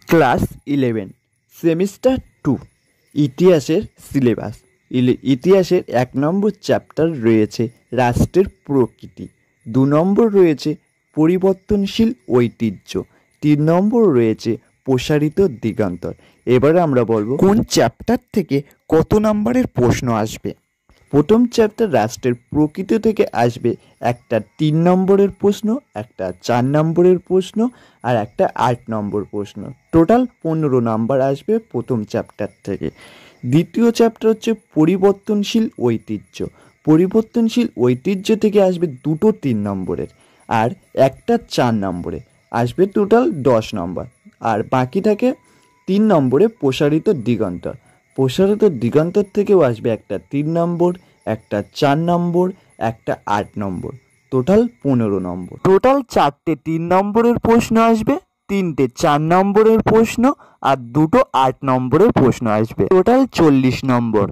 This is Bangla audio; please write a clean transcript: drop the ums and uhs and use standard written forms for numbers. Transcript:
ক্লাস 11 সেমিস্টার 2 ইতিহাসের সিলেবাস। ইতিহাসের 1 নম্বর চ্যাপ্টার রয়েছে রাষ্ট্রের প্রকৃতি, 2 নম্বর রয়েছে পরিবর্তনশীল ঐতিহ্য, 3 নম্বর রয়েছে প্রসারিত দিগন্তর। এবারে আমরা বলবো কোন চ্যাপ্টার থেকে কত নম্বরের প্রশ্ন আসবে। প্রথম চ্যাপ্টার রাষ্ট্রের প্রকৃতি থেকে আসবে একটা 3 নম্বরের প্রশ্ন, একটা 4 নম্বরের প্রশ্ন আর একটা 8 নম্বর প্রশ্ন। টোটাল 15 নম্বর আসবে প্রথম চ্যাপ্টার থেকে। দ্বিতীয় চ্যাপ্টার হচ্ছে পরিবর্তনশীল ঐতিহ্য। পরিবর্তনশীল ঐতিহ্য থেকে আসবে দুটো 3 নম্বরের আর একটা 4 নম্বরে, আসবে টোটাল 10 নম্বর। আর বাকি থাকে 3 নম্বরে প্রসারিত দিগন্তর। প্রসারিত দিগন্তর থেকেও আসবে একটা 3 নম্বর, একটা 4 নম্বর, একটা 8 নম্বর, টোটাল 15 নম্বর। টোটাল 4টে 3 নম্বরের প্রশ্ন আসবে, 3টে 4 নম্বরের প্রশ্ন আর দুটো 8 নম্বরের প্রশ্ন আসবে, টোটাল 40 নম্বর।